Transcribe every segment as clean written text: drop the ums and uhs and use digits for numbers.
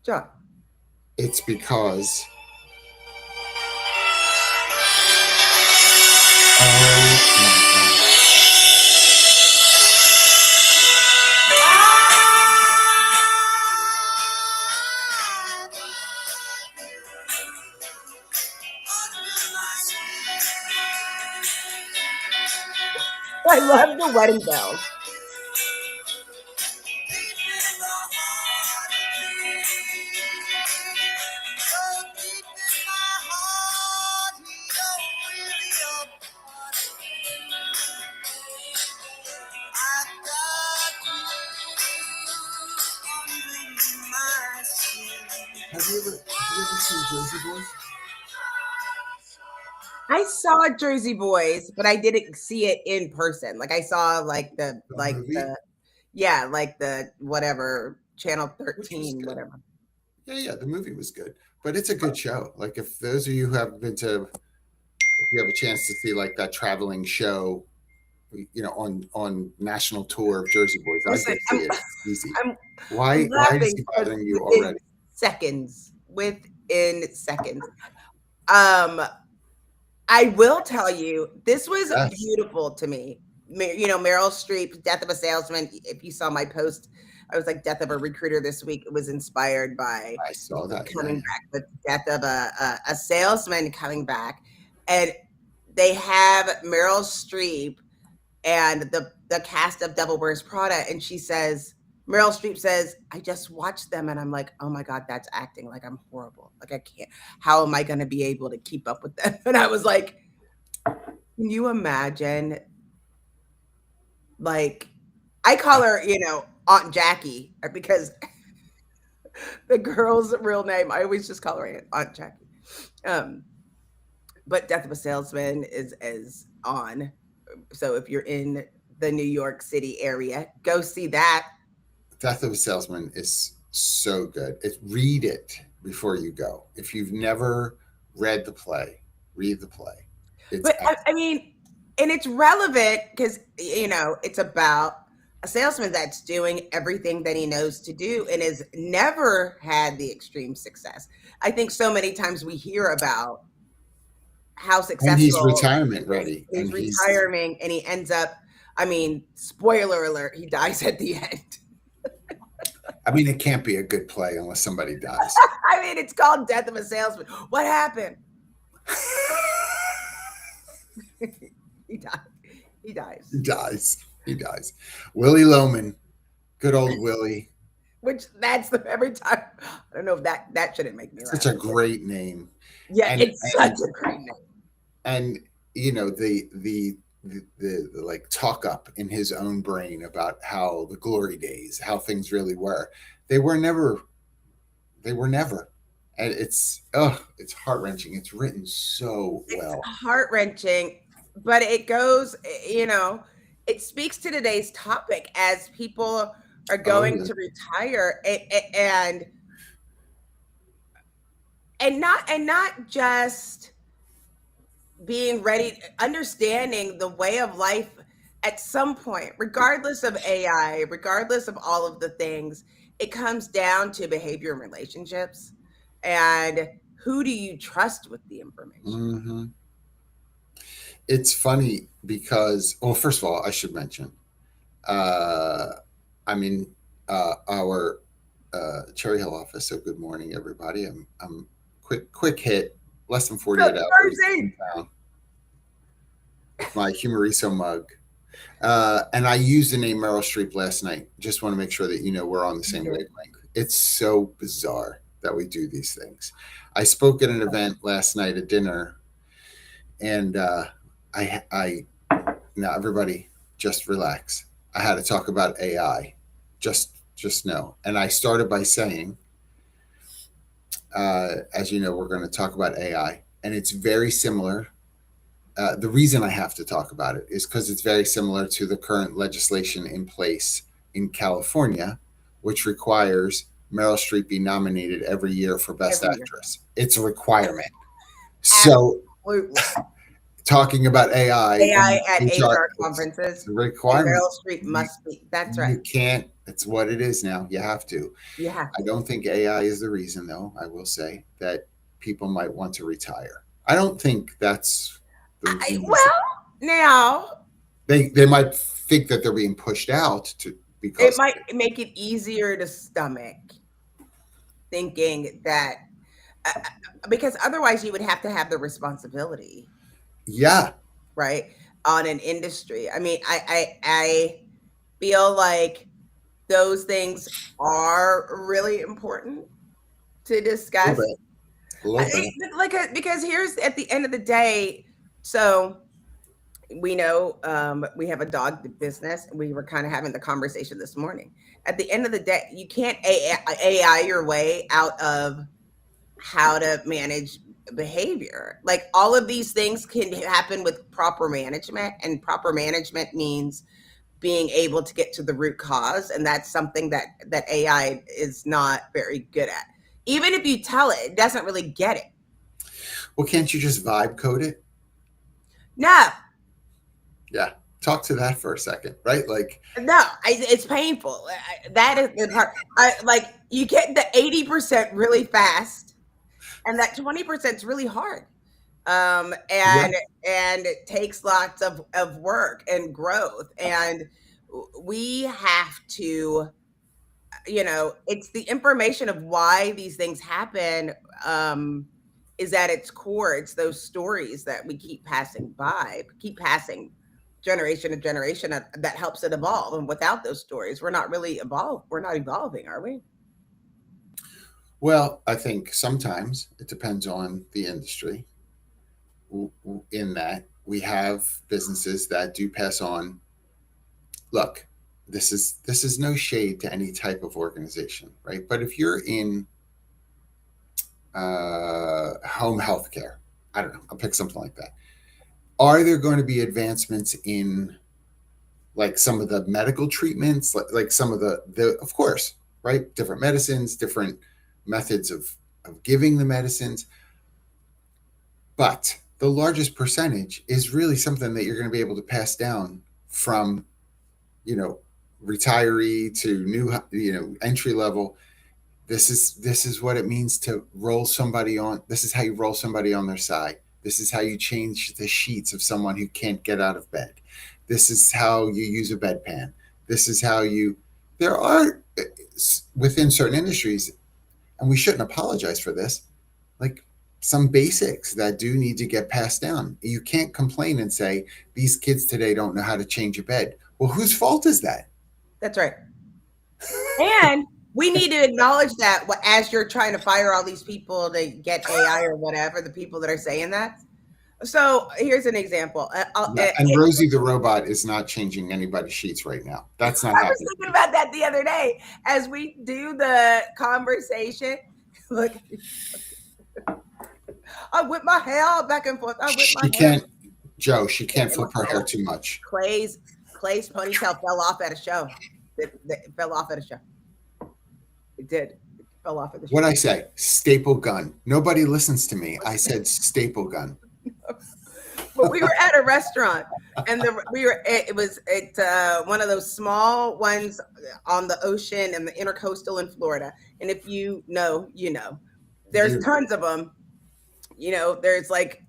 John. It's because, oh my God. I love the wedding bells. Have you ever seen Jersey Boys? I saw Jersey Boys, but I didn't see it in person. Like I saw The movie, yeah, like the whatever channel which was 13, good. whatever. Yeah, yeah, the movie was good, but it's a good show. Like if those of you who have been to, if you have a chance to see like that traveling show, on national tour of Jersey Boys, I'd go Listen, see it. It's easy. I'm I'm Why is laughing he because bothering you already? within seconds. Um, I will tell you, this was Yes, beautiful to me. Meryl Streep's Death of a Salesman. If you saw my post, I was like Death of a Recruiter this week. It was inspired by I saw that. Yeah, coming yeah. back, but Death of a salesman coming back, and they have Meryl Streep and the cast of Devil Wears Prada, and Meryl Streep says, I just watched them and I'm like, oh my God, that's acting. Like I'm horrible. Like I can't, how am I going to be able to keep up with them? And I was like, can you imagine? Like, I call her, Aunt Jackie because the girl's real name, I always just call her Aunt Jackie. Um, but Death of a Salesman is on. So if you're in the New York City area, go see that. Death of a Salesman is so good. Read it before you go. If you've never read the play, read the play. It's But I excellent. mean, and it's relevant because, it's about a salesman that's doing everything that he knows to do and has never had the extreme success. I think so many times we hear about how And he's successful retirement he is. ready, and He's he's. retiring and he ends up, I mean, spoiler alert, he dies at the end. I mean, it can't be a good play unless somebody dies. I mean, it's called Death of a Salesman. What happened? He died. He dies. He dies. He dies. Willie Loman, good old Willie. Which that's the every time. I don't know if that shouldn't make me Such laugh. a great name, Yeah, and it's such a great name. and the like talk up in his own brain about how the glory days, how things really were. They were never. They were never. And it's heart wrenching. It's written so It's well. heart wrenching, but it goes. It speaks to today's topic as people are Oh going yeah. to retire, and not just being ready, understanding the way of life at some point, regardless of AI, regardless of all of the things, it comes down to behavior and relationships. And who do you trust with the information? Hmm. It's funny because, well, first of all, I should mention, uh, I'm in our Cherry Hill office. So good morning, everybody. I'm quick hit, less than 48 hours in Mercy! town with my Humoriso mug. And I used the name Meryl Streep last night. Just want to make sure that we're on the same wavelength. It's so bizarre that we do these things. I spoke at an event last night at dinner, and I now everybody just relax. I had to talk about AI. Just know. And I started by saying, as you know, we're going to talk about AI, and it's very similar. The reason I have to talk about it is because it's very similar to the current legislation in place in California, which requires Meryl Streep be nominated every year for Best Every year. Actress. It's a requirement. So Absolutely. talking about AI AI and at HR. HR It's conferences, a and requirement. Meryl Streep You, must be. That's right. you can't. It's what it is now. You have to. You have I to. don't think AI is the reason, though. I will say that people might want to retire. I don't think that's the reason. Well, now They might think that they're being pushed out to it because might make it easier to stomach thinking that uh, because otherwise you would have to have the responsibility, yeah, right, on an industry. I mean, I feel like those things are really important to a little discuss. bit, a little bit. Like because here's at the end of the day, so we know we have a dog business. We were kind of having the conversation this morning. At the end of the day, you can't AI your way out of how to manage behavior. Like all of these things can happen with proper management, and proper management means being able to get to the root cause, and that's something that AI is not very good at. Even if you tell it, it doesn't really get it. Well, can't you just vibe code it? No, Yeah, talk to that for a second, right? Like, no, it's painful. That is the part. I like you get the 80% really fast, and that 20% is really hard. Um, yeah, and and it takes lots of work and growth, and we have to, it's the information of why these things happen, um, is at its core. It's those stories that we keep passing generation to generation that helps it evolve. And without those stories, we're not really evolved. We're not evolving, are we? well, I think sometimes it depends on the industry. In that we have businesses that do pass on. Look, this is no shade to any type of organization, right? But if you're in home health care, I don't know, I'll pick something like that. Are there going to be advancements in like some of the medical treatments, like some of the of course, right? Different medicines, different methods of giving the medicines, but the largest percentage is really something that you're going to be able to pass down from, you know, retiree to new, entry level. This is what it means to roll somebody on. This is how you roll somebody on their side. This is how you change the sheets of someone who can't get out of bed. This is how you use a bedpan. This is how you. There are within certain industries, and we shouldn't apologize for this, like some basics that do need to get passed down. You can't complain and say these kids today don't know how to change a bed. Well, whose fault is that? That's right. And we need to acknowledge that as you're trying to fire all these people to get AI or whatever, the people that are saying that. So here's an example. Yeah, and Rosie the robot is not changing anybody's sheets right now. That's not I was happening. thinking about that the other day as we do the conversation. Look, I whip my hair back and forth. I whip my She hair. can't, Joe. She can't flip her hair too much. Clay's ponytail fell off at a show. It fell off at a show. It did. It fell off at the show. What I say? Staple gun. Nobody listens to me. I said staple gun. But we were at a restaurant, and it was one of those small ones on the ocean and the intercoastal in Florida. And if you know, there's tons of them. There's like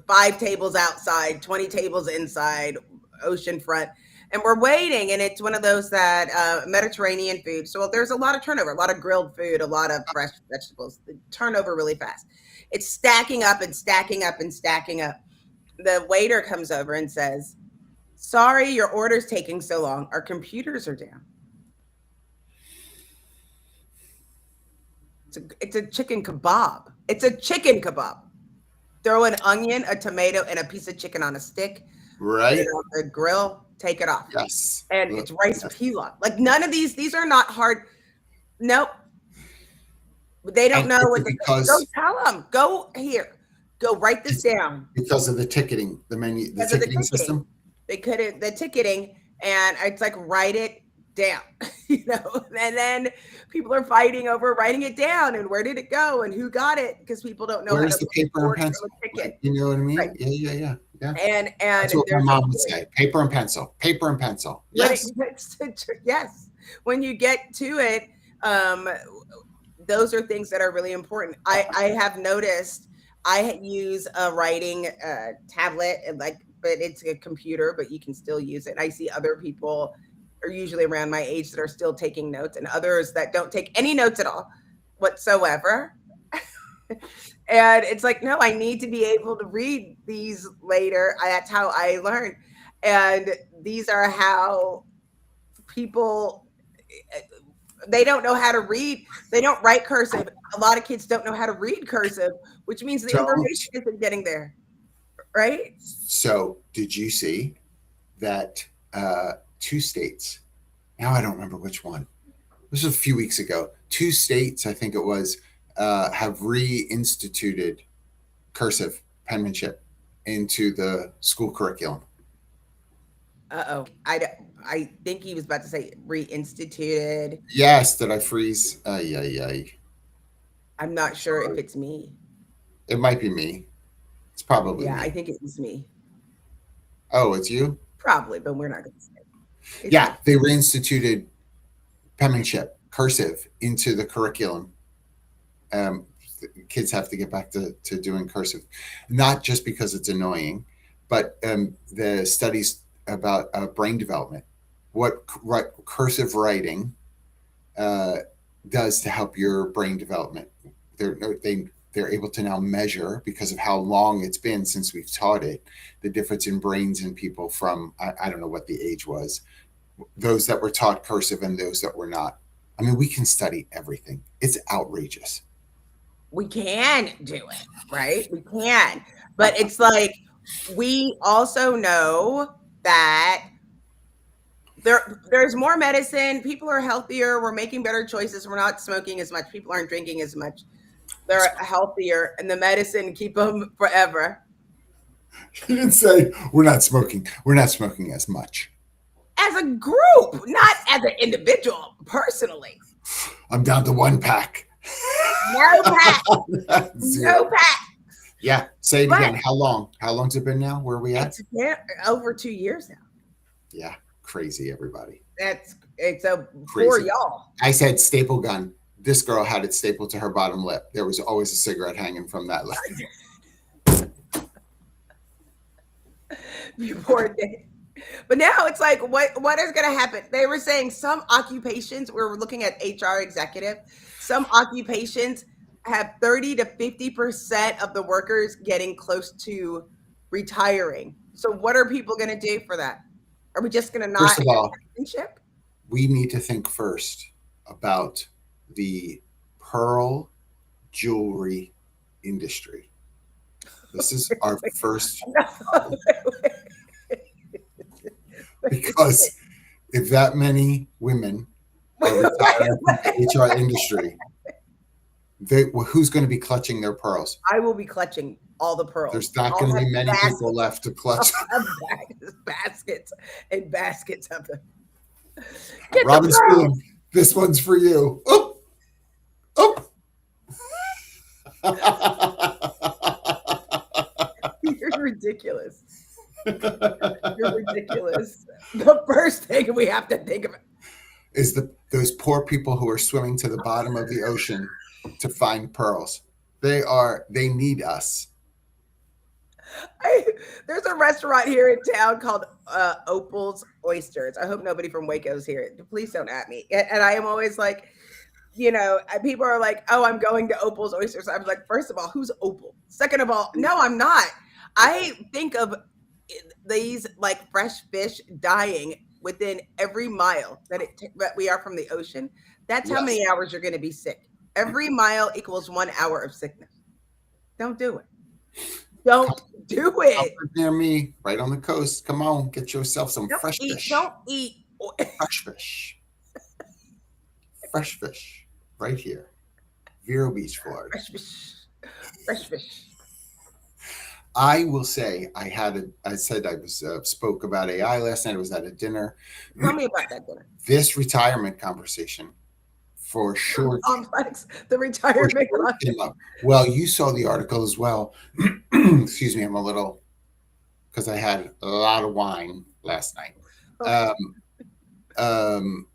5 tables outside, 20 tables inside, ocean front. And we're waiting, and it's one of those that Mediterranean food. So there's a lot of turnover, a lot of grilled food, a lot of fresh vegetables. The turnover really fast. It's stacking up and stacking up and stacking up. The waiter comes over and says, "Sorry, your order's taking so long. Our computers are down." It's a chicken kebab. It's a chicken kebab. Throw an onion, a tomato, and a piece of chicken on a stick. Put Right? it on the grill. Take it off. Yes. And it's rice pilaf. Like none of these are not hard. Nope. They don't know what to go tell them. Go here. Go write this down. Because of the ticketing, the menu, the ticketing system. They couldn't the ticketing, and it's like write it down, and then people are fighting over writing it down and where did it go and who got it because people don't know Where's how to the paper and pencil? a ticket. You know what I mean? Right. Yeah. Yeah. And That's what my there's a mom would point say. Paper and pencil. Paper and pencil. when it Yes. gets to, yes, when you get to it, um, those are things that are really important. I have noticed I use a writing tablet, and like, but it's a computer, but you can still use it. I see other people are usually around my age that are still taking notes, and others that don't take any notes at all whatsoever. And it's like, no, I need to be able to read these later. That's how I learn. And these are how people, they don't know how to read. They don't write cursive. A lot of kids don't know how to read cursive, which means the Don't. information isn't getting there, right? So, did you see that two states, now I don't remember which one, this was a few weeks ago, two states, I think it was, have reinstituted cursive penmanship into the school curriculum. Uh-oh. I think he was about to say reinstituted. Yes, did I freeze? Ay, ay, ay. I'm not sure if it's me. It might be me. It's probably Yeah, I me. think it was me. Oh, it's you? Probably, but we're not going to say it. It's Yeah, me. they reinstituted penmanship, cursive, into the curriculum. Um, Kids have to get back to doing cursive, not just because it's annoying, but the studies about brain development, what cursive writing uh, does to help your brain development. They're they they're able to now measure, because of how long it's been since we've taught it, the difference in brains in people from I don't know what the age was, those that were taught cursive and those that were not. I mean, we can study everything. It's outrageous. We can do it, right? We can. But it's like we also know that there's more medicine, people are healthier, we're making better choices, we're not smoking as much, people aren't drinking as much. They're healthier and the medicine keep them forever. You didn't say we're not smoking. We're not smoking as much. As a group, not as an individual, personally. I'm down to one pack. No pack. Zero. No pack. Yeah. Say it But again. How long? How long's it been now? Where are we at? it's been over 2 years now. Yeah. Crazy, everybody. It's a for Crazy. y'all. I said staple gun. This girl had it stapled to her bottom lip. There was always a cigarette hanging from that lip. Before day. But now it's like, what is going to happen? They were saying some occupations, we were looking at HR executive, some occupations have 30 to 50% of the workers getting close to retiring. So what are people going to do for that? Are we just going to not First of all, have ship? we need to think first about the pearl jewelry industry. This is our first problem. Because if that many women are retiring from the HR industry, who's going to be clutching their pearls? I will be clutching all the pearls. There's not going to be many people left to clutch. Baskets and baskets of them. Robin Spillane, this one's for you. Oh, oh. You're ridiculous. You're ridiculous. The first thing we have to think about is those poor people who are swimming to the bottom of the ocean to find pearls. They need us. There's a restaurant here in town called Opal's Oysters. I hope nobody from Waco is here. Please don't at me. And I am always like, people are like, oh, I'm going to Opal's Oysters. I was like, first of all, who's Opal? Second of all, no, I'm not. I think of these like fresh fish dying within every mile that we are from the ocean. That's how many hours you're going to be sick. Every mile equals 1 hour of sickness. Don't do it. Don't do it. Near me, right on the coast. Come on, get yourself some fresh fish. Don't eat fresh fish. Fresh fish, right here, Vero Beach, Florida. Fresh fish. Fresh fish. I will say I said I was spoke about AI last night. I was at a dinner. Tell me about that dinner. This retirement conversation, for sure. Complex, the retirement. Well, you saw the article as well. Excuse me, I'm a little because I had a lot of wine last night. Okay. Um, um,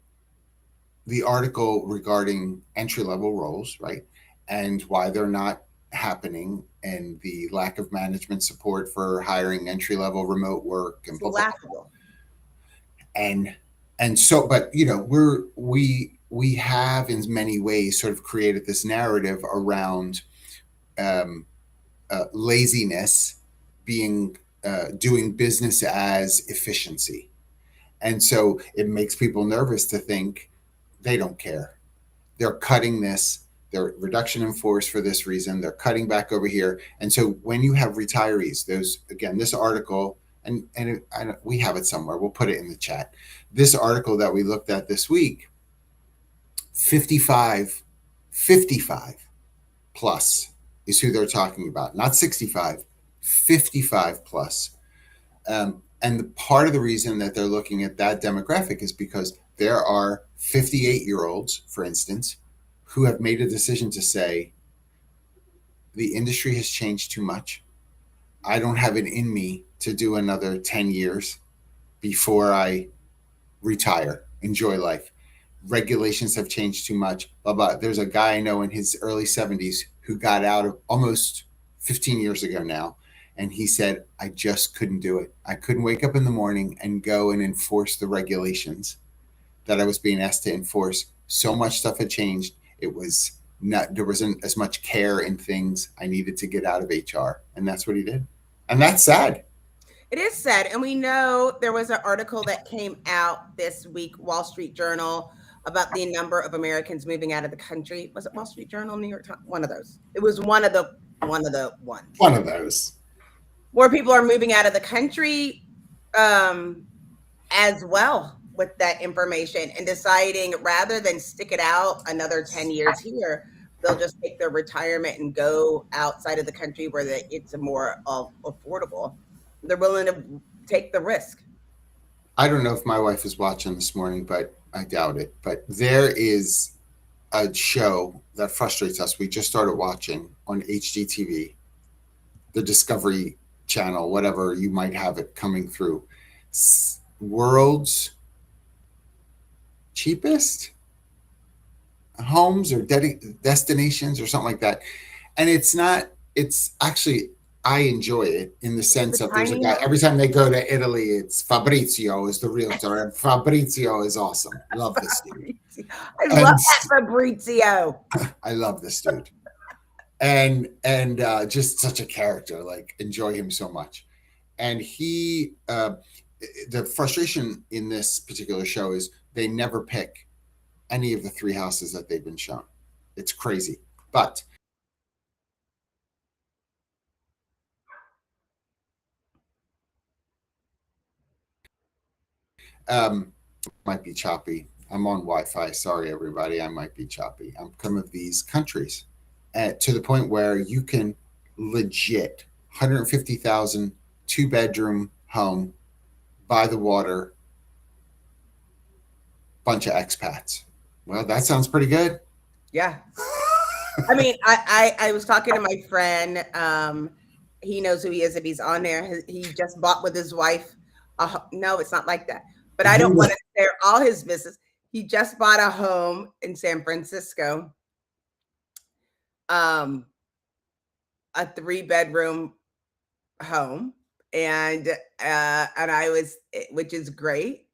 the article regarding entry level roles, right, and why they're not happening, and the lack of management support for hiring entry level remote work and It's blah blah laughable. blah. And so, but we have in many ways sort of created this narrative around um, laziness being doing business as efficiency. And so it makes people nervous to think they don't care. They're cutting this, they're reduction in force for this reason, they're cutting back over here. And so when you have retirees, there's again this article, we have it somewhere, we'll put it in the chat. This article that we looked at this week, 55, 55 plus is who they're talking about, not 65, 55 plus. And the part of the reason that they're looking at that demographic is because there are 58-year-olds, for instance, who have made a decision to say, the industry has changed too much. I don't have it in me to do another 10 years before I retire, enjoy life. Regulations have changed too much. Blah, blah. There's a guy I know in his early 70s who got out of almost 15 years ago now. And he said, I just couldn't do it. I couldn't wake up in the morning and go and enforce the regulations that I was being asked to enforce. So much stuff had changed. It was not, there wasn't as much care in things. I needed to get out of HR. And that's what he did. And that's sad. It is sad. And we know there was an article that came out this week, Wall Street Journal, about the number of Americans moving out of the country. Was it Wall Street Journal, New York Times? One of those. It was one of the ones. One of those. More people are moving out of the country um, as well with that information and deciding rather than stick it out another 10 years here, they'll just take their retirement and go outside of the country where it's a more affordable. They're willing to take the risk. I don't know if my wife is watching this morning, but I doubt it. But there is a show that frustrates us. We just started watching on HGTV, the Discovery Channel, whatever you might have it coming through. World's cheapest homes or destinations or something like that. And it's not, it's actually, I enjoy it in the It's the sense of there's a tiny guy, house. every time they go to Italy, it's Fabrizio is the realtor, and Fabrizio is awesome. Love this dude. I love And that Fabrizio. I love this dude. And just such a character, like enjoy him so much. And he the frustration in this particular show is they never pick any of the three houses that they've been shown. It's crazy. But might be choppy. I'm on Wi-Fi. Sorry, everybody. I might be choppy. I'm some of these countries, to the point where you can legit 150,000 two-bedroom home by the water, bunch of expats. Well, that sounds pretty good. Yeah. I mean, I was talking to my friend. He knows who he is if he's on there. He just bought with his wife. No, it's not like that. But I don't want to share all his business. He just bought a home in San Francisco, um, a 3-bedroom home, and I was, which is great,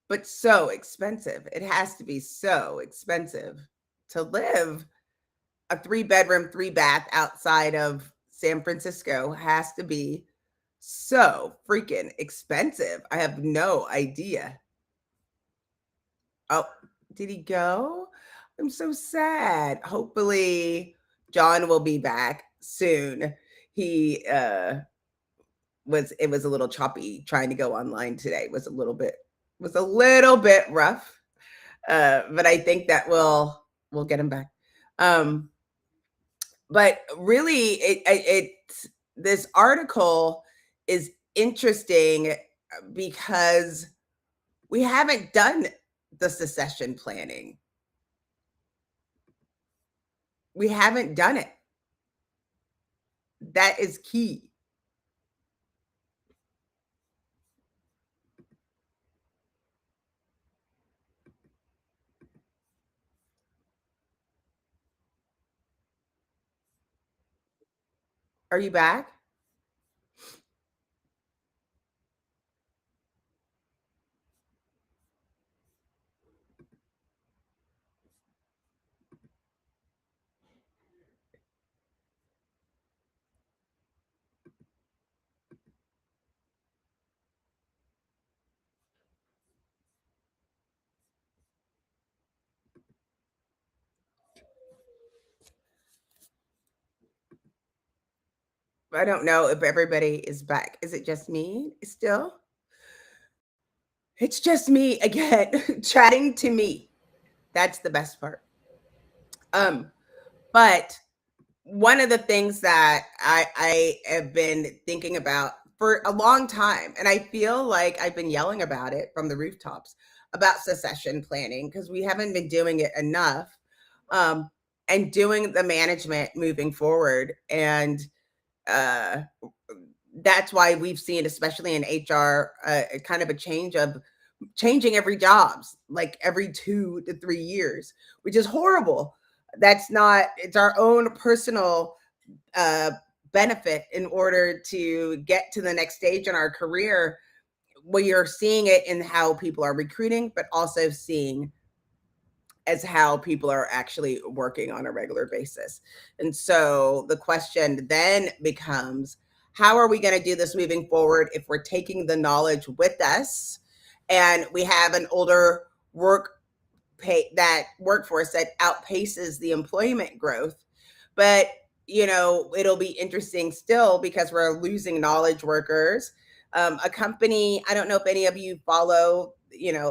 but so expensive. It has to be so expensive to live a 3-bedroom, 3-bath outside of San Francisco has to be so freaking expensive. I have no idea. Oh, did he go? I'm so sad. Hopefully, John will be back soon. He it was a little choppy trying to go online today. It was a little bit rough. But I think that we'll get him back. Um but really this article is interesting because we haven't done the succession planning. We haven't done it. That is key. Are you back? I don't know if everybody is back. Is it just me still? It's just me again, chatting to me. That's the best part. Um, but one of the things that I have been thinking about for a long time, and I feel like I've been yelling about it from the rooftops about succession planning because we haven't been doing it enough, um, and doing the management moving forward. And uh, that's why we've seen, especially in HR, kind of a change of changing every jobs like every 2 to 3 years, which is horrible. That's not, it's our own personal uh, benefit in order to get to the next stage in our career. We are seeing it in how people are recruiting, but also seeing as how people are actually working on a regular basis. And so the question then becomes, how are we going to do this moving forward if we're taking the knowledge with us and we have an older that workforce that outpaces the employment growth? But it'll be interesting still because we're losing knowledge workers. A company, I don't know if any of you follow,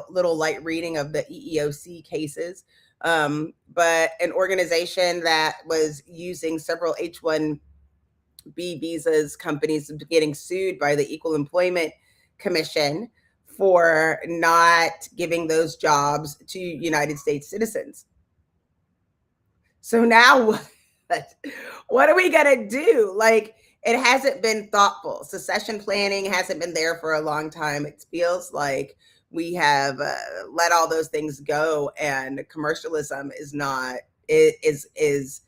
little light reading of the EEOC cases, but an organization that was using several H-1B visas, companies getting sued by the Equal Employment Commission for not giving those jobs to United States citizens. So now what are we going to do? Like, it hasn't been thoughtful. Succession planning hasn't been there for a long time. It feels like we have let all those things go, and commercialism is not, it is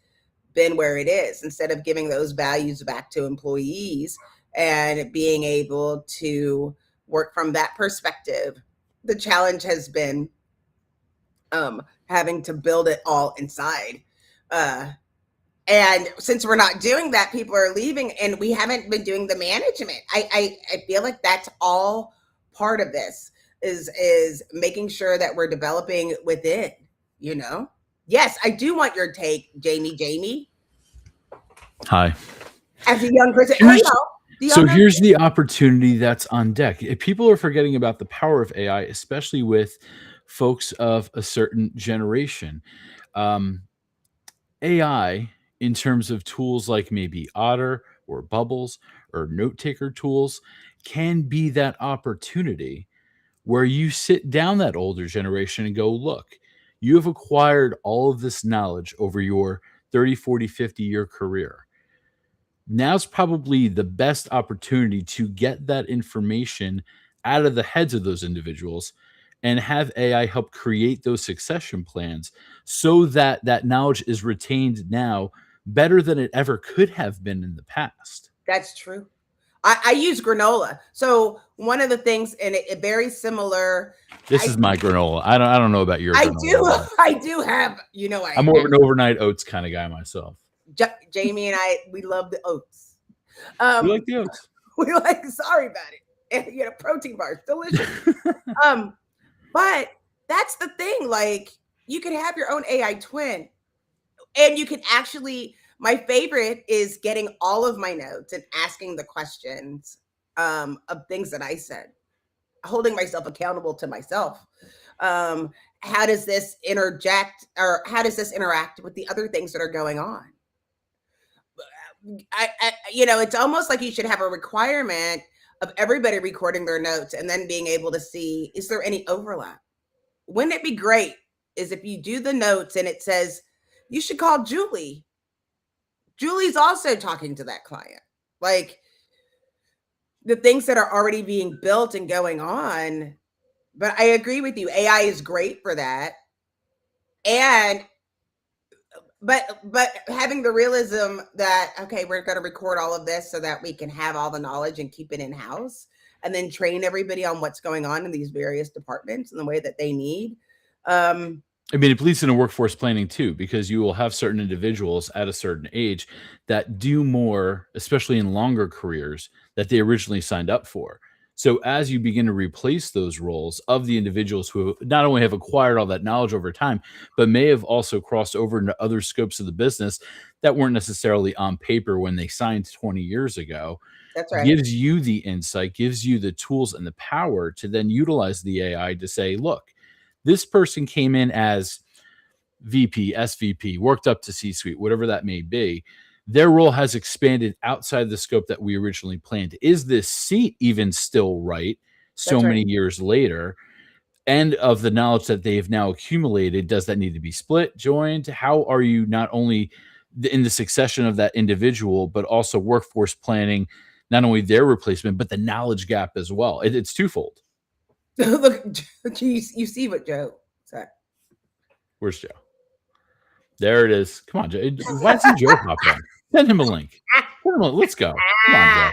been where it is, instead of giving those values back to employees and being able to work from that perspective. The challenge has been having to build it all inside. And since we're not doing that, people are leaving, and we haven't been doing the management. I feel like that's all part of this, is making sure that we're developing within, you know? Yes, I do want your take, Jamie. Hi. As a young person, Here's, do y'all so know? here's the opportunity that's on deck. If people are forgetting about the power of AI, especially with folks of a certain generation. AI, in terms of tools like maybe Otter or Bubbles or note taker tools, can be that opportunity where you sit down that older generation and go, look, you have acquired all of this knowledge over your 30, 40, 50-year career. Now's probably the best opportunity to get that information out of the heads of those individuals and have AI help create those succession plans so that that knowledge is retained now better than it ever could have been in the past. That's true. I use granola. So one of the things, and it very similar. This is my granola. I don't know about your I granola. I do have, I'm more of an overnight oats kind of guy myself. Jamie and I, we love the oats. You like the oats? We like, sorry about it. And, protein bars, delicious. But that's the thing. Like, you could have your own AI twin, and you can actually, my favorite is getting all of my notes and asking the questions of things that I said, holding myself accountable to myself. How does this interject, or how does this interact with the other things that are going on? It's almost like you should have a requirement of everybody recording their notes and then being able to see, is there any overlap? Wouldn't it be great is if you do the notes and it says, you should call Julie. Julie's also talking to that client. Like, the things that are already being built and going on. But I agree with you. AI is great for that. And but having the realism that, okay, we're going to record all of this so that we can have all the knowledge and keep it in house, and then train everybody on what's going on in these various departments in the way that they need. I mean, it bleeds into workforce planning too, because you will have certain individuals at a certain age that do more, especially in longer careers, that they originally signed up for. So as you begin to replace those roles of the individuals who not only have acquired all that knowledge over time, but may have also crossed over into other scopes of the business that weren't necessarily on paper when they signed 20 years ago, That's right. gives you the insight, gives you the tools and the power to then utilize the AI to say, look, this person came in as VP, SVP, worked up to C-suite, whatever that may be. Their role has expanded outside the scope that we originally planned. Is this seat even still right so many years later? And of the knowledge that they've now accumulated, does that need to be split, joined? How are you not only in the succession of that individual, but also workforce planning, not only their replacement, but the knowledge gap as well? It's twofold. Look, you see what Joe said. Where's Joe? There it is. Come on, Joe. Why doesn't Joe pop in? Send him a link. Let's go. Come on, Joe.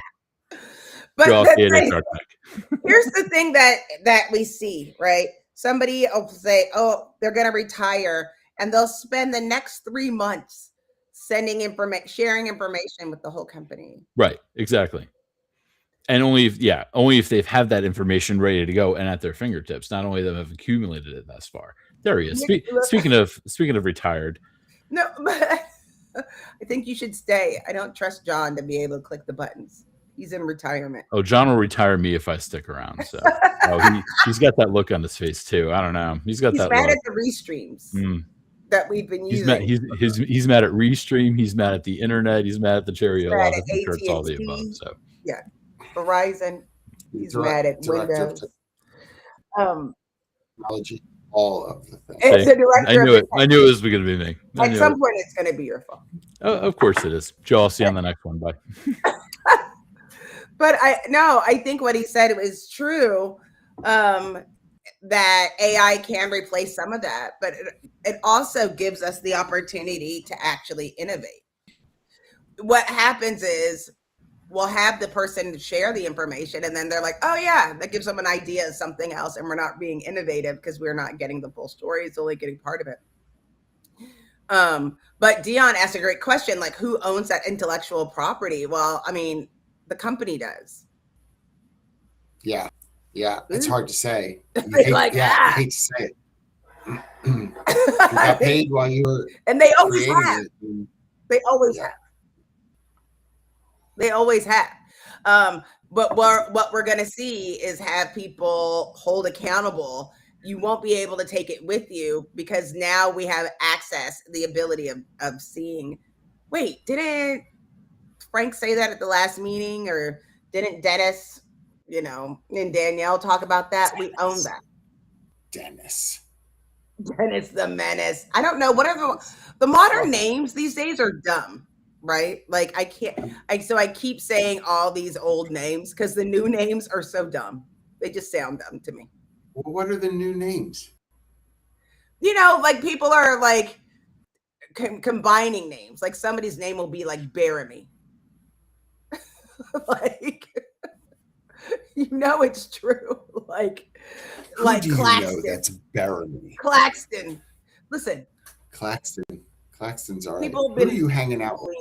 But Joe, here's the thing that we see, right? Somebody will say, oh, they're going to retire, and they'll spend the next 3 months sending information, sharing information with the whole company. Right, exactly. And only if they've had that information ready to go and at their fingertips, not only them have accumulated it thus far. There he is. Speaking of retired. No, but I think you should stay. I don't trust John to be able to click the buttons. He's in retirement. Oh, John will retire me if I stick around. So he's got that look on his face too. I don't know. He's mad at the restreams that we've been using. He's mad at Restream. He's mad at the internet. He's mad at the Cherry. I'm sure it's all the above. So yeah, Verizon. He's mad at Windows. Technology, all of the things. It's the director. I knew it was going to be me. At some point, it's going to be your fault. Oh, of course it is. Joe, I'll see you on the next one. Bye. But I think what he said was true, that AI can replace some of that, but it also gives us the opportunity to actually innovate. What happens is we'll have the person share the information, and then they're like, oh yeah, that gives them an idea of something else, and we're not being innovative because we're not getting the full story. It's only getting part of it. But Dion asked a great question, like, who owns that intellectual property? Well, I mean, the company does. Yeah. It's hard to say. I hate to say it. You got paid while you were and they always have. They always have. They always have. But what we're going to see is have people hold accountable. You won't be able to take it with you because now we have access, the ability of seeing, wait, didn't Frank say that at the last meeting, or didn't Dennis, and Danielle talk about that? We own that. Dennis the Menace. I don't know. What are the modern names these days are dumb, right? Like I keep saying all these old names because the new names are so dumb. They just sound dumb to me. Well, what are the new names? Like people are like combining names. Like somebody's name will be like Baramy. Like, it's true. Like Claxton. That's Baramy. Claxton. Listen. Claxton's all right. Who are you hanging out with?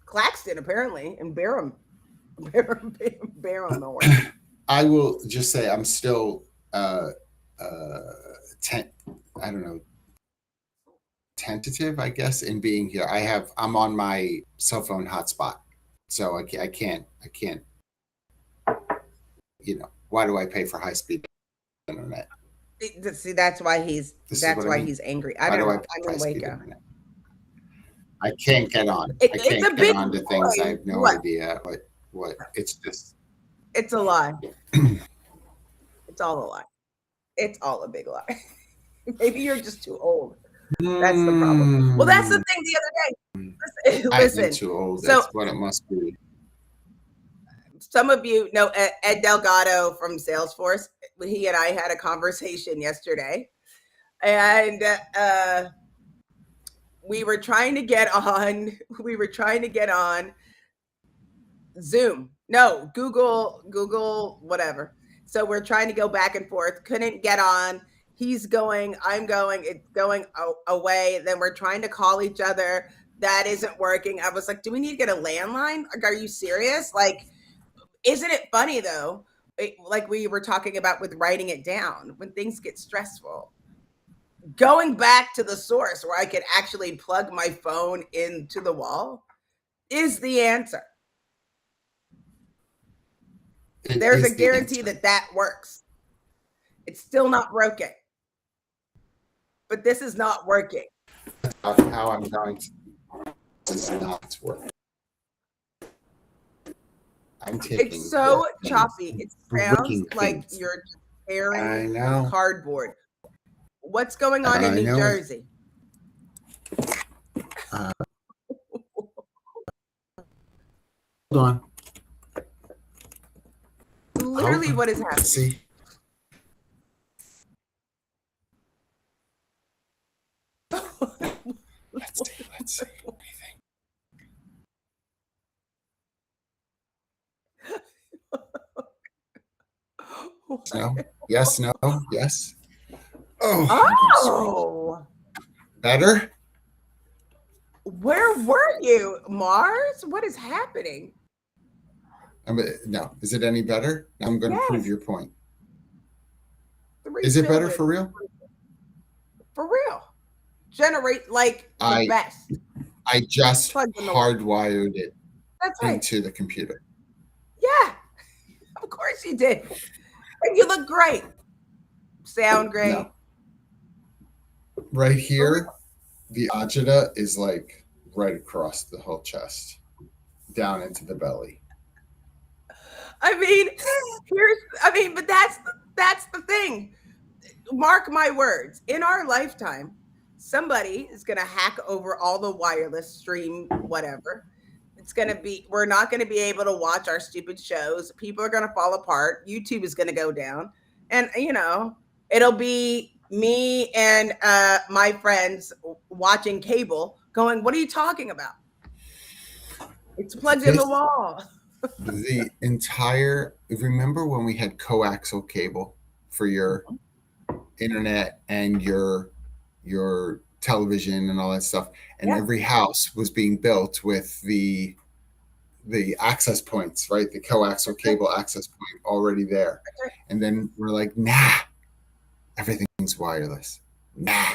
Claxton, apparently, and Barham. Barham. I will just say I'm still tentative, I guess, in being here. I'm on my cell phone hotspot. So I can't, why do I pay for high speed internet? See, that's why he's angry. I'm in Waco. I can't get on. I can't get on to things. I have no idea what it's just. It's a lie. It's all a lie. It's all a big lie. Maybe you're just too old. That's the problem. Well, that's the thing the other day. Listen, I'm too old. That's what it must be. Some of you know Ed Delgado from Salesforce. He and I had a conversation yesterday, and we were trying to get on we were trying to get on Zoom. No, Google, whatever. So we're trying to go back and forth. Couldn't get on. He's going, I'm going, it's going away. Then we're trying to call each other. That isn't working. I was like, do we need to get a landline? Like, are you serious? Like, isn't it funny though? Like we were talking about with writing it down, when things get stressful, going back to the source where I could actually plug my phone into the wall is the answer. There's a guarantee that works. It's still not broken, but this is not working. How I'm going to. This is not working. I'm taking. It's so choppy. It sounds like you're tearing cardboard. What's going on in New Jersey? Hold on. Literally, what is happening? See. Let's see. What do you think? No. Yes. No. Yes. Oh. Better? Where were you, Mars? What is happening? No. Is it any better? I'm going to prove your point. Is it better for real? For real. Generate like the best. I just hardwired it into the computer. Yeah. Of course you did. And you look great. Sound great. No. Right here, the agita is like right across the whole chest, down into the belly. I mean, but that's the thing. Mark my words. In our lifetime, somebody is going to hack over all the wireless stream, whatever. We're not going to be able to watch our stupid shows. People are going to fall apart. YouTube is going to go down. And, it'll be me and my friends watching cable going, what are you talking about? It's plugged in the wall. The entire, remember when we had coaxial cable for your internet and your television and all that stuff, and every house was being built with the access points, right? The coaxial cable access point already there. And then we're like, nah, everything's wireless. Nah.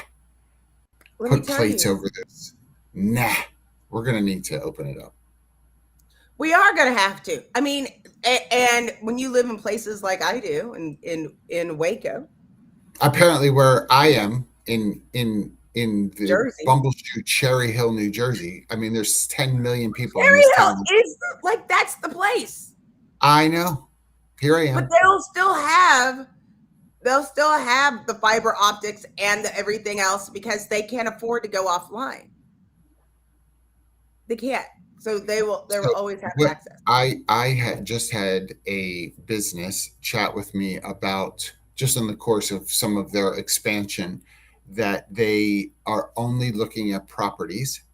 Put plates over this. Nah. We're going to need to open it up. We are going to have to. I mean, and when you live in places like I do in Waco. Apparently where I am in the Jersey. Bumbleshoe, Cherry Hill, New Jersey. I mean, there's 10 million people in this town. Is like, that's the place. I know. Here I am. But they'll still have the fiber optics and everything else because they can't afford to go offline. They can't. So they will always have access. I had just had a business chat with me about, just in the course of some of their expansion, that they are only looking at properties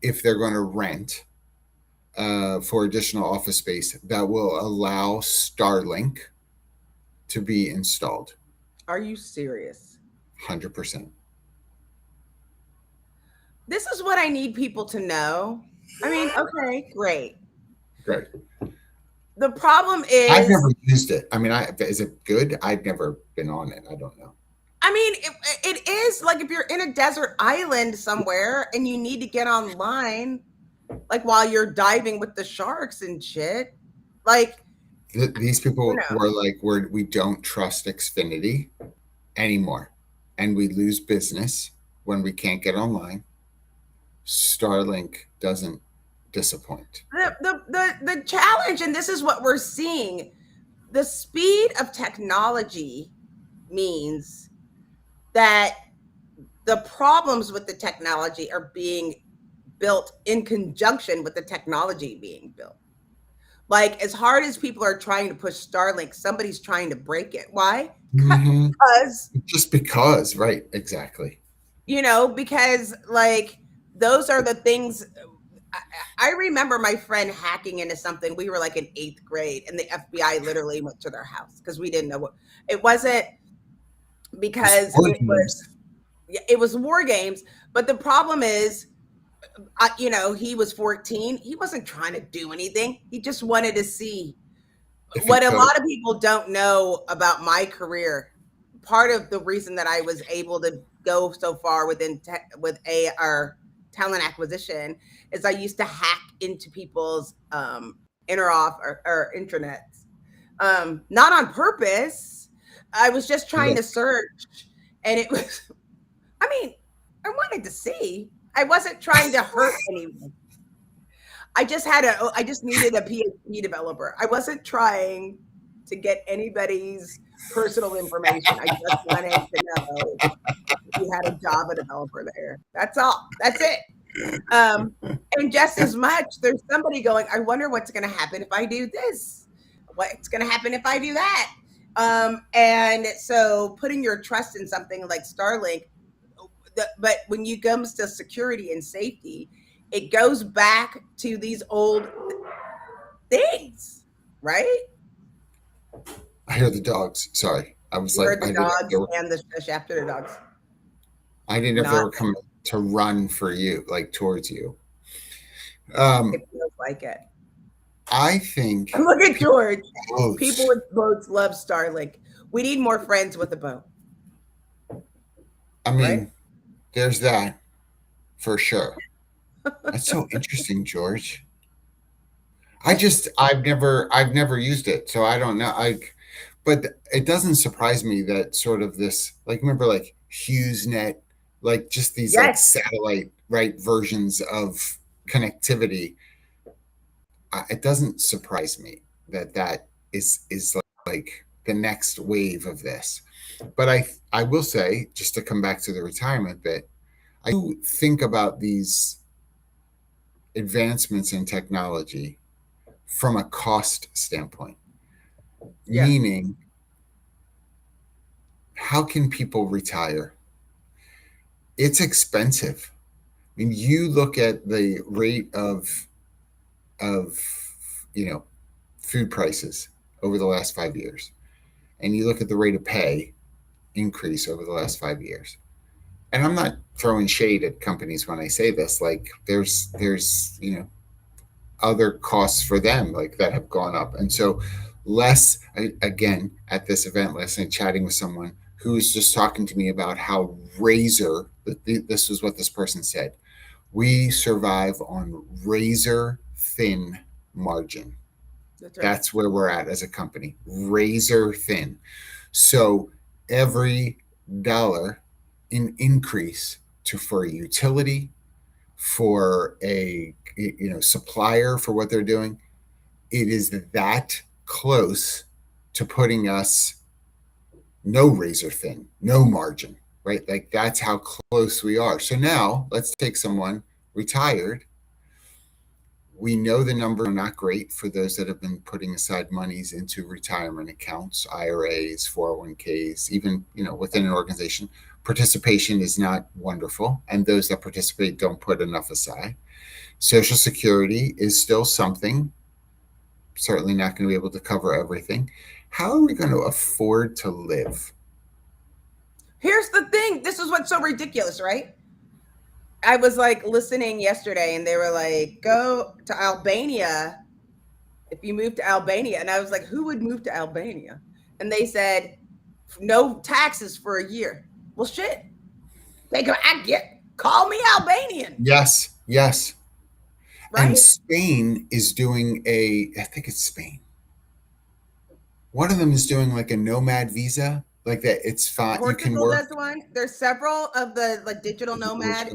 if they're going to rent for additional office space that will allow Starlink to be installed. Are you serious? 100%. This is what I need people to know. I mean, okay, great. The problem is, I've never used it. I mean, is it good? I've never been on it. I don't know. I mean, it is like if you're in a desert island somewhere and you need to get online, like while you're diving with the sharks and shit. Like these people were like, we don't trust Xfinity anymore, and we lose business when we can't get online. Starlink doesn't disappoint. The challenge, and this is what we're seeing, the speed of technology means that the problems with the technology are being built in conjunction with the technology being built. Like, as hard as people are trying to push Starlink, somebody's trying to break it. Why? Because, right, exactly. Because like those are the things. I remember my friend hacking into something. We were like in 8th grade, and the FBI literally went to their house because we didn't know what it wasn't It's because war games. it was war games. But the problem is, he was 14. He wasn't trying to do anything. He just wanted to see If he what a could. lot of people don't know about my career. Part of the reason that I was able to go so far with our talent acquisition is I used to hack into people's interoff or intranets, not on purpose. I was just trying to Look, search, and it was. I mean, I wanted to see. I wasn't trying to hurt anyone. I just needed a PhD developer. I wasn't trying to get anybody's personal information. I just wanted to know if you had a Java developer there. That's all. That's it. Um, and just as much, there's somebody going, I wonder what's going to happen if I do this. What's going to happen if I do that? And so putting your trust in something like Starlink, but when you comes to security and safety, it goes back to these old things, right? I hear the dogs. Sorry. I was You like, heard the dogs and the shush after the dogs. I didn't know if they Not. were coming to run for you, like towards you. It feels like it. I think Look at George. boats, People with boats love Starlink. We need more friends with a boat, I mean, right? there's that for sure. That's so interesting, George. I've never used it, so I don't know. But it doesn't surprise me that sort of this, like, remember, like HughesNet, like just these like Yes. satellite right versions of connectivity. It doesn't surprise me that is like the next wave of this. But I will say, just to come back to the retirement bit, I do think about these advancements in technology from a cost standpoint, Yeah. meaning how can people retire? It's expensive. I mean, you look at the rate of food prices over the last 5 years, and you look at the rate of pay increase over the last 5 years. And I'm not throwing shade at companies when I say this. Like there's other costs for them like that have gone up, and so again at this event last night, chatting with someone who was just talking to me about how this was what this person said, we survive on razor thin margin. That's right. That's where we're at as a company, razor thin. So every dollar in increase for a utility, for a supplier for what they're doing, it is that close to putting us no razor thin, no margin, right? Like that's how close we are. So now let's take someone retired. We know the numbers are not great for those that have been putting aside monies into retirement accounts, IRAs, 401ks, even within an organization. Participation is not wonderful, and those that participate don't put enough aside. Social Security is still something, certainly not going to be able to cover everything. How are we going to afford to live? Here's the thing. This is what's so ridiculous, right? I was like listening yesterday, and they were like, go to Albania if you move to Albania. And I was like, who would move to Albania? And they said, no taxes for a year. Well, shit. Call me Albanian, Yes, yes. And right? Spain is doing I think it's Spain. One of them is doing like a nomad visa, like that. It's fine. You can Portugal work does one. There's several of the like digital nomad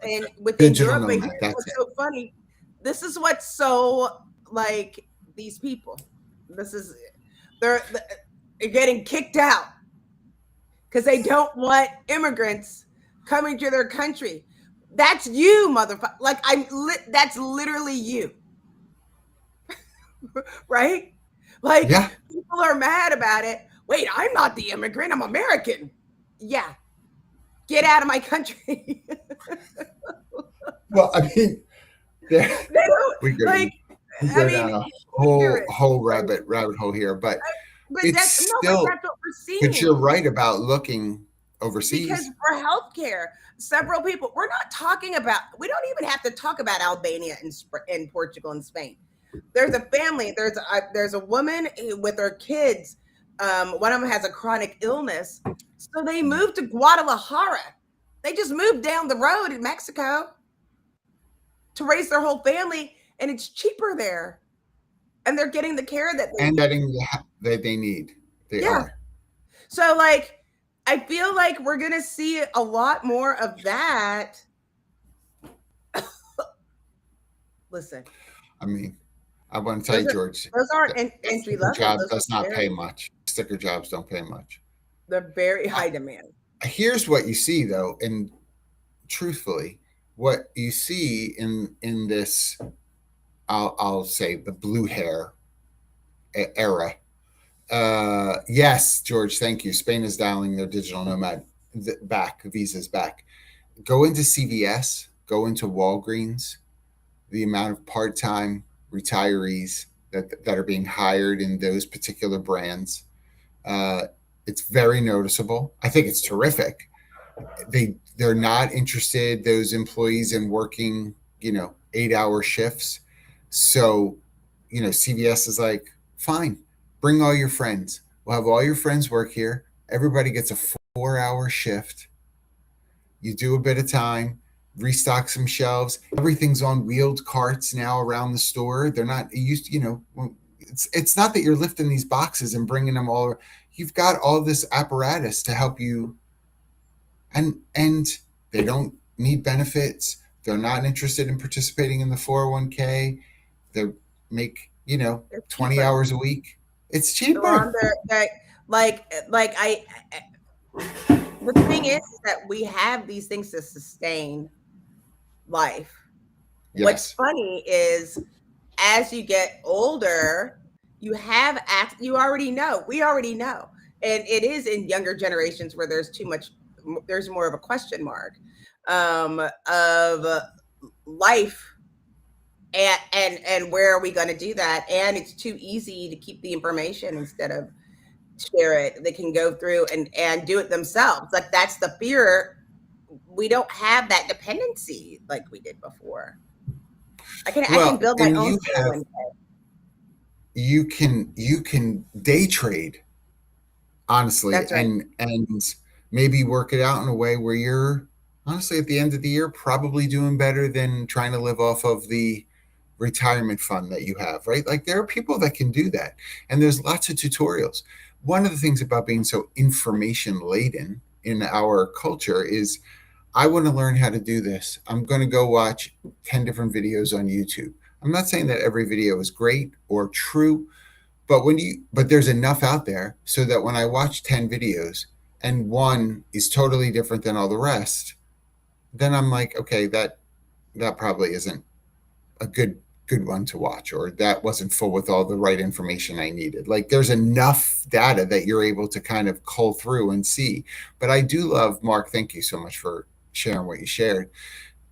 and within digital Europe. But nomad. here's That's what's it. so funny. This is what's so like these people. This is they're getting kicked out because they don't want immigrants coming to their country. That's you, motherfucker. Like that's literally you, right? Like Yeah. people are mad about it. Wait, I'm not the immigrant. I'm American. Yeah, get out of my country. Well, I mean, there, They don't we go like. we I go mean, down a hear it. whole rabbit hole here, but But it's that's no, but still. that's what we're But you're seeing. right about looking Because overseas. for healthcare, several people, we're not talking about, we don't even have to talk about Albania and Portugal and Spain. There's a family, there's a woman with her kids. One of them has a chronic illness. So they moved to Guadalajara. They just moved down the road in Mexico to raise their whole family, and it's cheaper there. And they're getting the care that they And need. getting that they need. They Yeah. are. So, like, I feel like we're going to see a lot more of that. Listen, I mean, I want to tell you, George, those aren't a entry sticker level. job Those does are not pay much. Sticker jobs don't pay much. they're very high demand. Here's what you see, though, and truthfully, what you see in this, I'll say the blue hair era. Yes, George, thank you. Spain is dialing their digital nomad back. Visa's back. Go into CVS. Go into Walgreens. The amount of part-time retirees that are being hired in those particular brands, uh, it's very noticeable. I think it's terrific. They're not interested, those employees, in working 8-hour shifts. So CVS is like, fine, bring all your friends. We'll have all your friends work here. Everybody gets a 4-hour shift. You do a bit of time, restock some shelves. Everything's on wheeled carts now around the store. They're not used to, it's not that you're lifting these boxes and bringing them all. You've got all this apparatus to help you, and they don't need benefits. They're not interested in participating in the 401k. They make, They're 20 cheaper. hours a week. It's They're on cheaper. their, like the thing is that we have these things to sustain life. What's Yes. funny is as you get older, you already know. We already know. And it is in younger generations where there's more of a question mark of life, and where are we going to do that? And it's too easy to keep the information instead of share it. They can go through and do it themselves. Like, that's the fear. We don't have that dependency like we did before. I can Well, build my and own you can day trade, honestly, That's right. and maybe work it out in a way where you're honestly at the end of the year probably doing better than trying to live off of the retirement fund that you have, right? Like, there are people that can do that, and there's lots of tutorials. One of the things about being so information laden in our culture is, I want to learn how to do this. I'm going to go watch 10 different videos on YouTube. I'm not saying that every video is great or true, but there's enough out there so that when I watch 10 videos and one is totally different than all the rest, then I'm like, okay, that probably isn't a good one to watch, or that wasn't full with all the right information I needed. Like, there's enough data that you're able to kind of cull through and see. But I do love, Mark, thank you so much for sharing what you shared.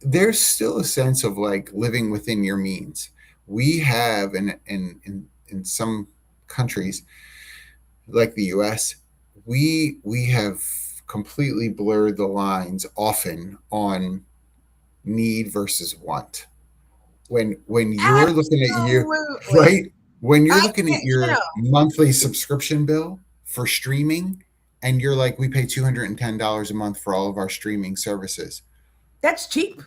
There's still a sense of like living within your means. We have in some countries like the US, we have completely blurred the lines often on need versus want. When you're looking at you, Absolutely. right? When you're I looking at can't, your monthly subscription bill for streaming, and you're like, we pay $210 a month for all of our streaming services. that's cheap.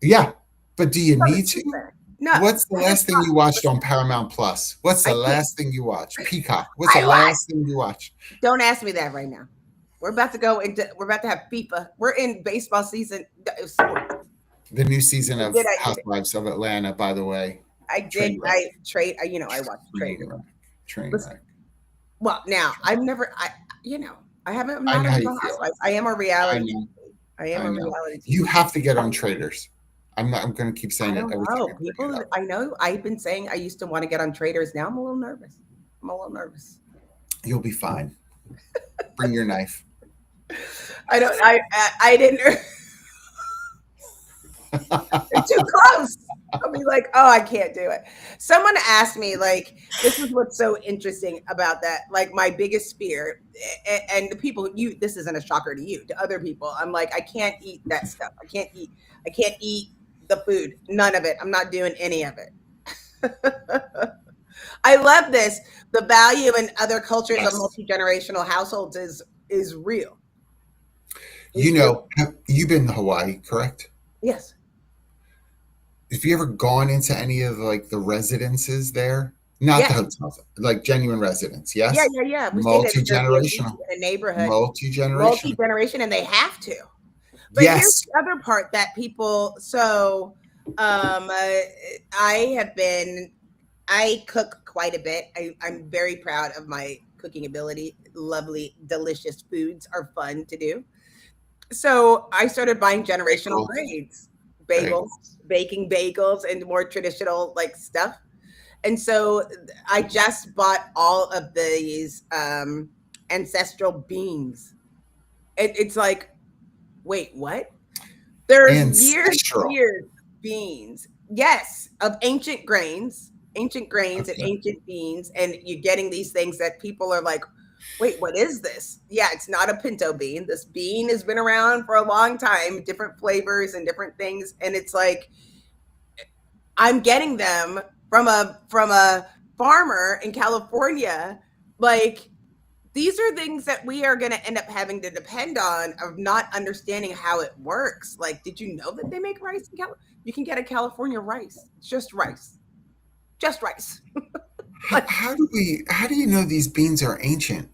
Yeah, but do you No, need it's to? cheaper. No, What's the it's last thing not. you watched on Paramount Plus? What's I the can't. last thing you watched? Peacock. What's the I watch. last thing you watched? Don't ask me that right now. We're about to go into. We're about to have FIFA. We're in baseball season. The new season of Did I? Housewives of Atlanta, by the way. I did. Train wreck. I trade. I watched Train trade. wreck. Train Listen, wreck. well, now I've never. I haven't. I'm I not know how a you Real feel. Housewives. I am a I reality. know. I am I a know. reality. You have to get on Traders. I'm going to keep saying I it don't every time know. I bring People, it up. I know. I've been saying I used to want to get on traders. Now I'm a little nervous. I'm a little nervous. You'll be fine. Bring your knife. I don't. I didn't. They're too close. I'll be like, oh, I can't do it. Someone asked me, like, this is what's so interesting about that. Like, my biggest fear, and the people, this isn't a shocker to you, to other people. I'm like, I can't eat that stuff. I can't eat the food. None of it. I'm not doing any of it. I love this. The value in other cultures of Yes. multi-generational households is real. You know, you've been to Hawaii, correct? Yes. Have you ever gone into any of like the residences there? Not the hotels, like genuine residents. Yes. Yeah. We stayed Multi-generational. in a neighborhood. Multi-generational, and they have to. But yes. here's the other part that people. So, I cook quite a bit. I'm very proud of my cooking ability. Lovely, delicious foods are fun to do. So I started buying generational grades, bagels, baking bagels, and more traditional like stuff. And so I just bought all of these ancestral beans. It's like, wait, what? There's years beans. Yes, of ancient grains and ancient beans, and you're getting these things that people are like, wait, what is this? Yeah, it's not a pinto bean. This bean has been around for a long time, different flavors and different things, and it's like I'm getting them from a farmer in California. Like, these are things that we are going to end up having to depend on, of not understanding how it works. Like, did you know that they make rice in California? You can get a California rice. It's just rice. Just rice. Like, how do you know these beans are ancient?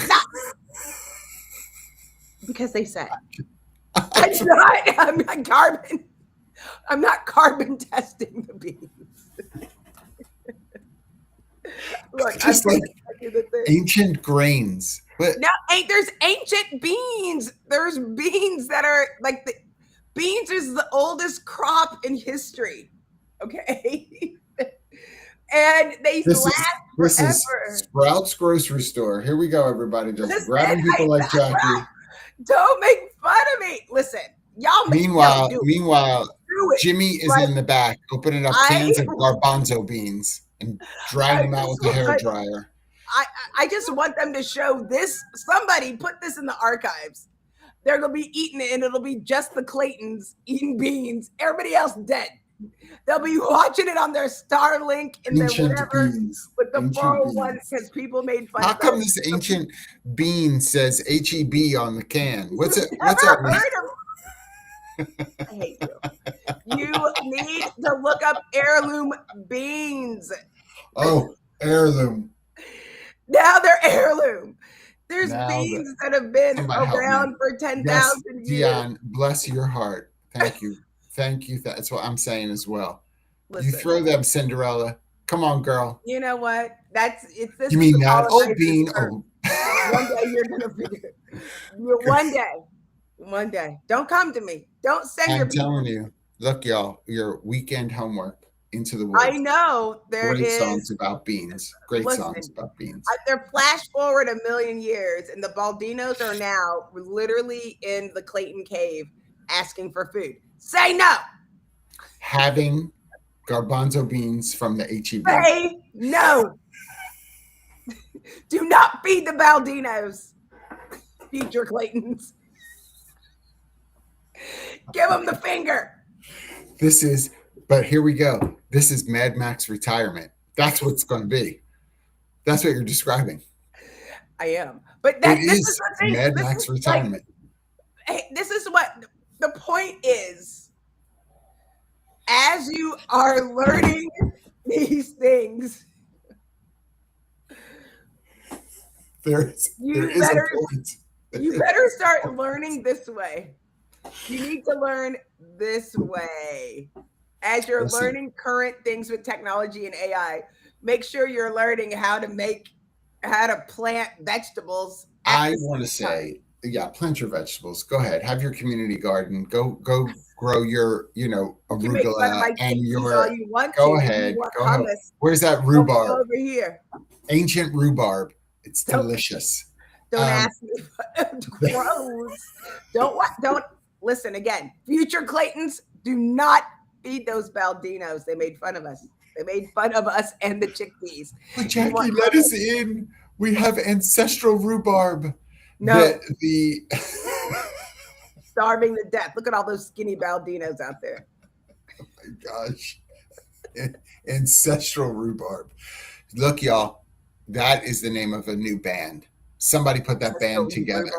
Not because they say. I'm not carbon testing the beans. Look, just like ancient grains. But no, there's ancient beans. There's beans that are like beans is the oldest crop in history. Okay. And they last forever. This is Sprouts grocery store. Here we go, everybody. Just grabbing people like Jackye. Don't make fun of me. Listen, y'all. Meanwhile, Jimmy is in the back opening up cans of garbanzo beans and dragging them out with a hairdryer. I just want them to show this. Somebody put this in the archives. They're gonna be eating it, and it'll be just the Claytons eating beans. Everybody else dead. They'll be watching it on their Starlink and their whatever with the 401 because people made fun. How come this ancient bean says HEB on the can? What's it? What's up? I hate you. You need to look up heirloom beans. Oh, heirloom. Now they're heirloom. There's beans that have been around for 10,000 years. Dion, bless your heart. Thank you. Thank you. That's what I'm saying as well. Listen, you throw them, Cinderella. Come on, girl. You know what? It's this. You mean that old bean? Oh. One day you're gonna figure it. One day. Don't come to me. Don't send your people. I'm telling you. Look, y'all, your weekend homework, Into the Woods. I know great songs about beans. Songs about beans. They're flash forward 1,000,000 years, and the Baldinos are now literally in the Clayton Cave asking for food. Say no. Having garbanzo beans from the HEB. Say no. Do not feed the Baldinos. Feed your Claytons. Give them the finger. But here we go. This is Mad Max retirement. That's what it's going to be. That's what you're describing. I am. But this is the thing. Mad Max retirement. This is what the point is. As you are learning these things, there is a point. You better start learning this way. You need to learn this way. As you're learning current things with technology and AI, make sure you're learning how to plant vegetables. I want to say, plant your vegetables. Go ahead. Have your community garden. Go grow your, arugula and your. Go ahead. Where's that rhubarb? Over here. Ancient rhubarb. It's delicious. Don't ask me. Gross. Don't Listen again, future Claytons, do not feed those Baldinos. They made fun of us. They made fun of us and the chickpeas. But You want Jackie, let us in. We have ancestral rhubarb. no The starving to death. Look at all those skinny Baldinos out there. gosh, ancestral rhubarb. Look, y'all, that is the name of a new band. Somebody put that band together.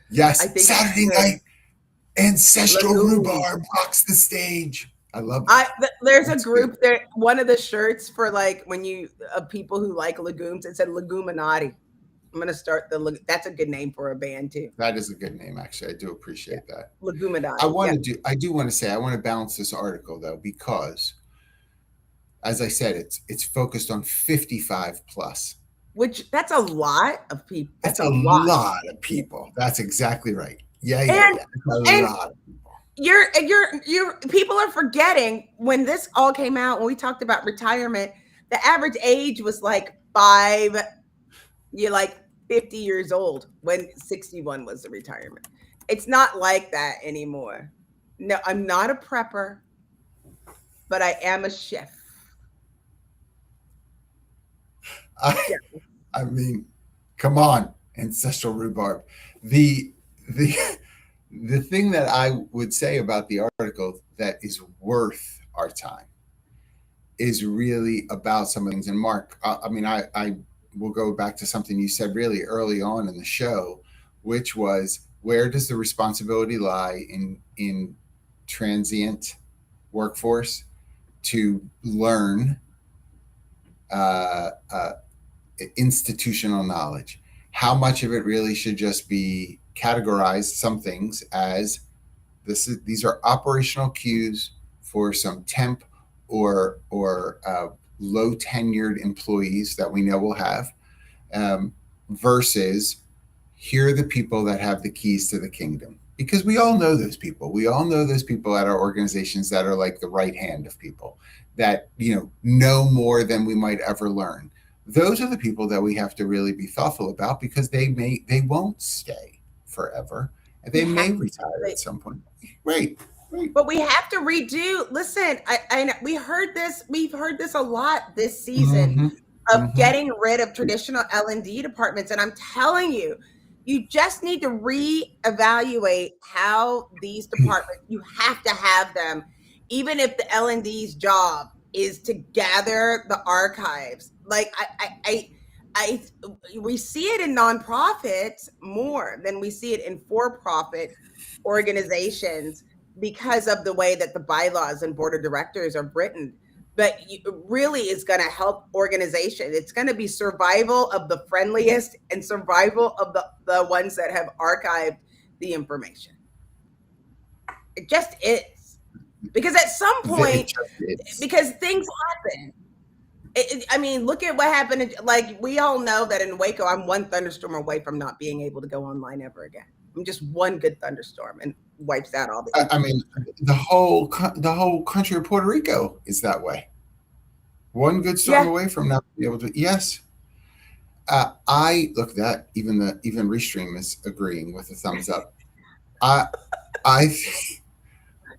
Yes, I think Saturday night, ancestral rhubarb rocks the stage. I love that. There's That's a group good. there. One of the shirts for like when you people who like legumes, it said Leguminati. I'm gonna start that's a good name for a band too. That is a good name, actually. I do Yeah, appreciate that. Leguminati. Yeah, I do want to say I want to balance this article though, because as I said, it's focused on 55 plus. which that's a lot of people. That's That's a a lot. lot of people. That's exactly right. Yeah, yeah, And yeah. It's a and lot of people. you're people are forgetting when this all came out, when we talked about retirement, the average age was like you're like 50 years old when 61 was the retirement. It's not like that anymore. No, I'm not a prepper, but I am a chef. I, Yeah. I mean, come on, ancestral rhubarb. The the the thing that I would say about the article that is worth our time is really about some of the things. And Mark, I mean, I will go back to something you said really early on in the show, which was, where does the responsibility lie in transient workforce to learn uh, uh, institutional knowledge? How much of it really should just be categorized, some things, as these are operational cues for some temp or low tenured employees that we know will have, versus here are the people that have the keys to the kingdom. Because we all know those people. We all know those people at our organizations that are like the right hand of people that, know more than we might ever learn. Those are the people that we have to really be thoughtful about, because they won't stay forever, and We they may have retire to, at some point. Right. Right. but we have to redo. Listen, we've heard this a lot this season Mm-hmm. of Mm-hmm. getting rid of traditional L&D departments. And I'm telling you, you just need to reevaluate how these departments, you have to have them, even if the L&D's job is to gather the archives. Like I we see it in nonprofits more than we see it in for-profit organizations because of the way that the bylaws and board of directors are written. But it really is going to help organization. It's going to be survival of the friendliest and survival of the ones that have archived the information. It just is. Because at some point, because things happen. I mean, look at what happened. Like, we all know that in Waco, I'm one thunderstorm away from not being able to go online ever again. I'm just one good thunderstorm and wipes out all the. I mean, the whole country of Puerto Rico is that way. One good storm Yeah. away from not being able to. Yes, I look that even Restream is agreeing with a thumbs up. I I I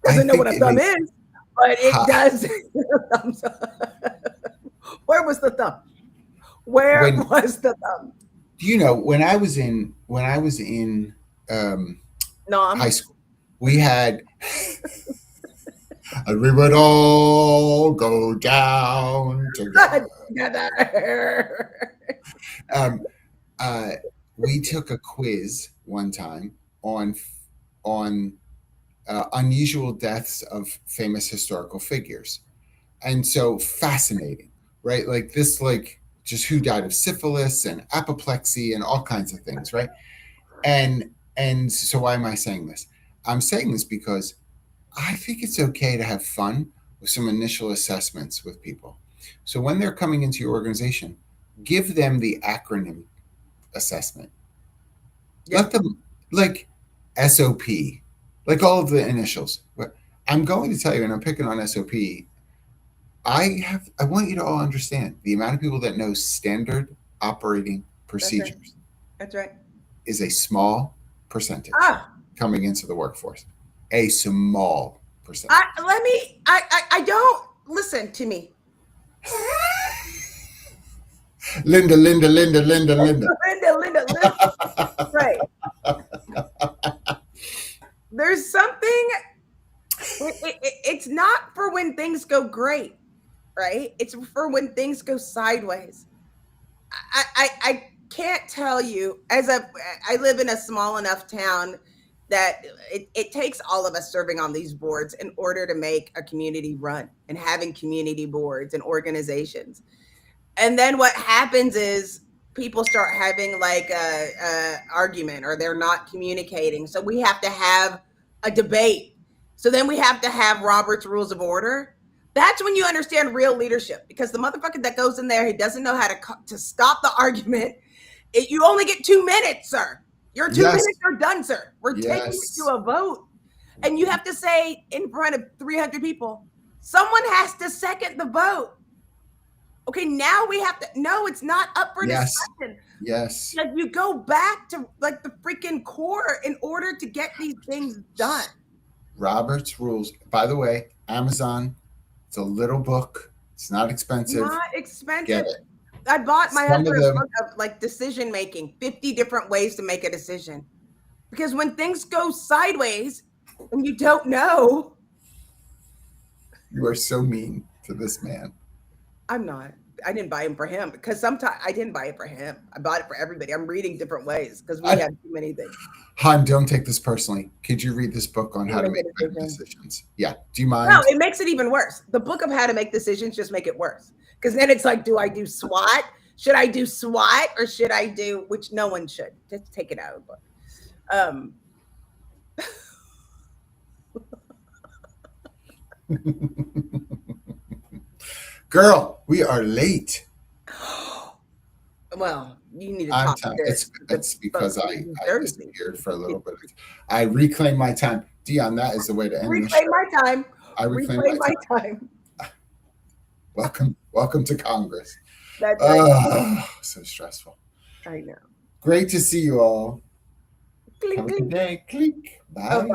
Doesn't know what think a it thumb makes. is, but it does. Thumbs up. Where was the thumb? Where When was the thumb? when I was in No, high school, we had and we would all go down together. together. Um, uh, we took a quiz one time on unusual deaths of famous historical figures, and so fascinating, right? Like this, like just who died of syphilis and apoplexy and all kinds of things, right? And so why am I saying this? I'm saying this because I think it's okay to have fun with some initial assessments with people. So when they're coming into your organization, give them the acronym assessment. Let Yeah, them, like, SOP, like all of the initials. But I'm going to tell you, and I'm picking on SOP. I want you to all understand the amount of people that know standard operating that's right. procedures That's right. is a small percentage. Ah, coming into the workforce. A small percentage. I don't listen to me. Linda. Linda. Right. There's something. It's not for when things go great, right? It's for when things go sideways. I can't tell you. I live in a small enough town that it takes all of us serving on these boards in order to make a community run and having community boards and organizations. And then what happens is people start having like a argument, or they're not communicating. So we have to have a debate. So then we have to have Robert's Rules of Order. That's when you understand real leadership, because the motherfucker that goes in there, he doesn't know how to stop the argument. You only get 2 minutes, sir. Your 2 minutes are done, sir. We're taking it to a vote. And you have to say in front of 300 people, someone has to second the vote. Okay, now we have to, no, it's not up for discussion. Yes. Like, you go back to like the freaking core in order to get these things done. Robert's Rules. By the way, Amazon, it's a little book. It's not expensive. Not expensive. Get it. I bought my husband a book of like decision making, 50 different ways to make a decision. Because when things go sideways and you don't know. You are so mean to this man. I'm not. I didn't buy him for him, because sometimes I didn't buy it for him. I bought it for everybody. I'm reading different ways because we have too many things. Han, don't take this personally. Could you read this book on how to make better decisions? Yeah. Do you mind? No, it makes it even worse. The book of how to make decisions just make it worse. Because then it's like, do I do SWOT? Should I do SWOT, or should I do, which no one should. Just take it out of the book. Girl, we are late. Well, you need to talk to it's because I disappeared for a little bit. I reclaim my time. Dion, that is the way to end the show. Reclaim my time. I reclaim my time. Welcome to Congress. That's right. So stressful. I know. Great to see you all. Clink, Have a good clink. day. Clink. Bye. Oh, bye.